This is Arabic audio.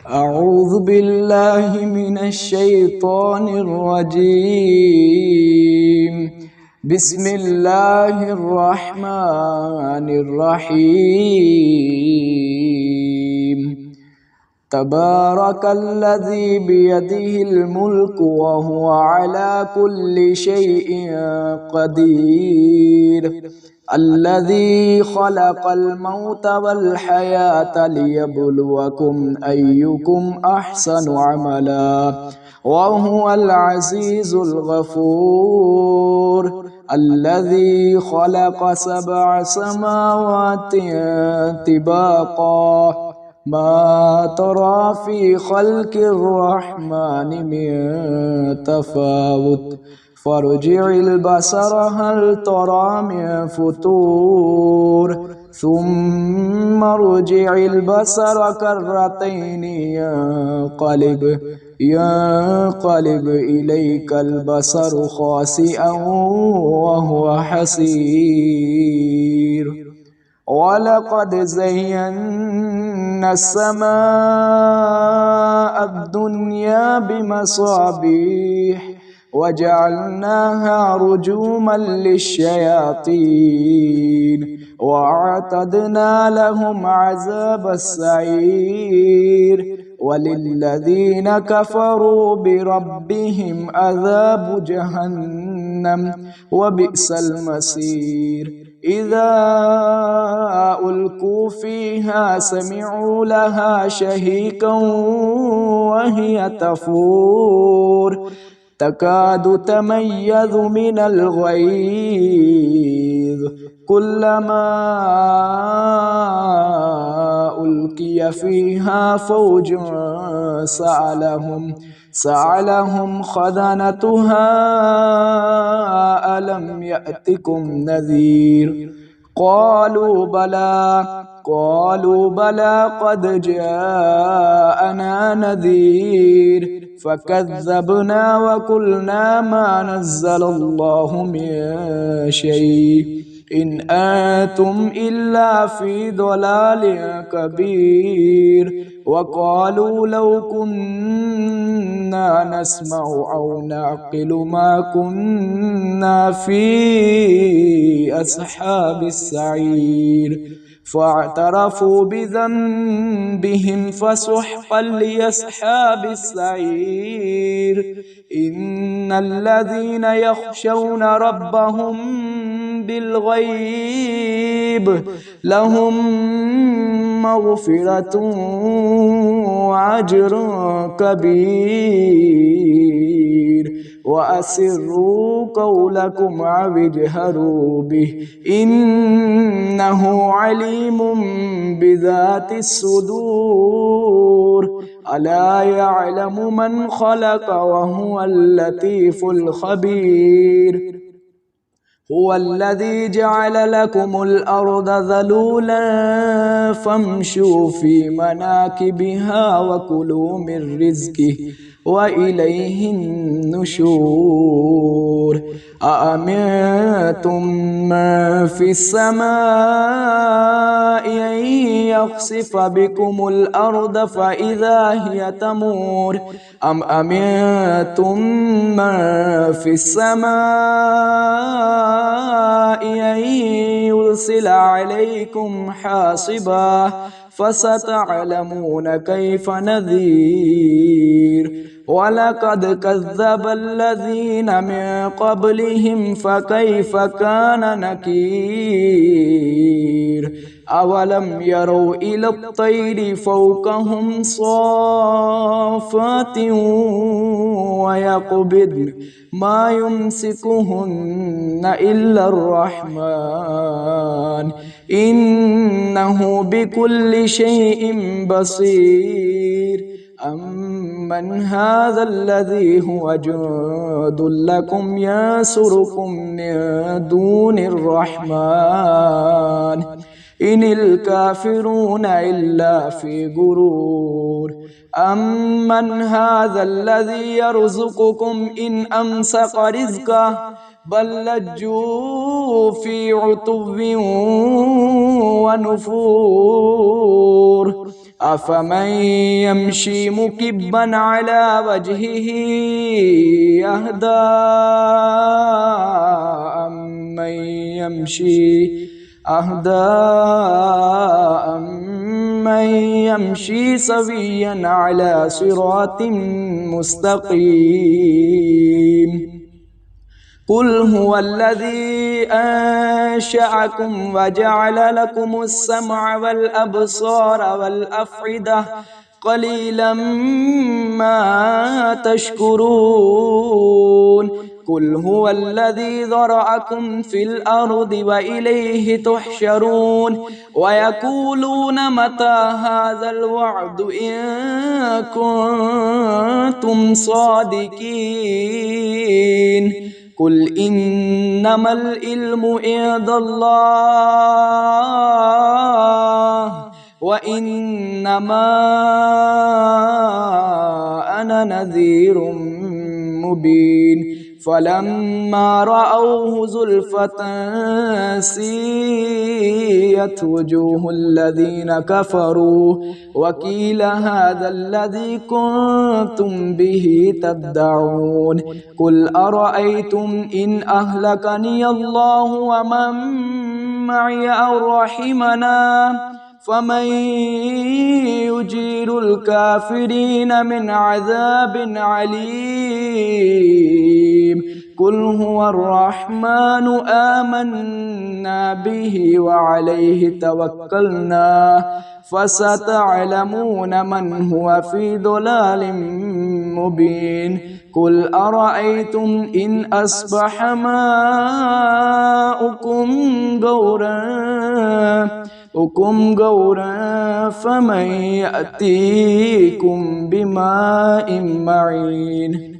أعوذ بالله من الشيطان الرجيم. بسم الله الرحمن الرحيم. تبارك الذي بيده الملك وهو على كل شيء قدير. الذي خلق الموت والحياة ليبلوكم أيكم أحسن عملا وهو العزيز الغفور. الذي خلق 7 سماوات طباقا ما ترى في خلق الرحمن من تفاوت فارجع البصر هل ترى من فتور ثم ارجع البصر كرتين ينقلب إليك البصر خاسئا وهو حسير. ولقد زينا السماء الدنيا بمصابيح وجعلناها رجوما للشياطين وأعتدنا لهم عذاب السعير. وللذين كفروا بربهم عذاب جهنم وبئس المصير. إذا ألقوا فيها سمعوا لها شهيقا وهي تفور تكاد تميز من الغيظ كلما ألقي فيها فوج سألهم خزنتها ألم يأتكم نذير قالوا بلى قد جاءنا نذير فكذبنا وقلنا ما نزل الله من شيء إن أنتم إلا في ضلال كبير. وقالوا لو كنا نسمع أو نعقل ما كنا في أصحاب السعير فاعترفوا بذنبهم فسحقا لأصحاب السعير. إن الذين يخشون ربهم بالغيب لهم مغفرة وأجر كبير. وأسروا قولكم أو اجهروا به إنه عليم بذات الصدور. ألا يعلم من خلق وهو اللطيف الخبير. هو الذي جعل لكم الأرض ذلولا فامشوا في مناكبها وكلوا من رزقه وإليه النشور. أأمنتم من في السماء أن يخسف بكم الأرض فإذا هي تمور أم أمنتم من في السماء أن يرسل عليكم حاصبا فستعلمون كيف نذير. ولقد كذب الذين من قبلهم فكيف كان نكير. أولم يروا إلى الطير فوقهم صافات ويقبضن ما يمسكهن إلا الرحمن إنه بكل شيء بصير. أمن هذا الذي هو جند لكم ينصركم من دون الرحمن إن الكافرون إلا في غرور. أمن هذا الذي يرزقكم إن أمسك رزقه بل لجوا في عتو ونفور. أفمن يمشي مكبا على وجهه أهدى أمن يمشي سويا على صراط مستقيم قل هو الذي أنشأكم وجعل لكم السمع والأبصار والأفئدة قليلا ما تشكرون قل هو الذي ذرأكم في الأرض وإليه تحشرون ويقولون متى هذا الوعد إن كنتم صادقين قل إنما العلم عند الله وإنما أنا نذير مبين فلما رأوه زلفة سيئت وجوه الذين كفروا وقيل هذا الذي كنتم به تدعون قل أرأيتم إن أهلكني الله ومن معي أو رحمنا فمن يجير الكافرين من عذاب عليم قل هو الرحمن آمنا به وعليه توكلنا فستعلمون من هو في ضلال مبين قل أرأيتم إن أصبح ماؤكم غورا فمن يأتيكم بماء معين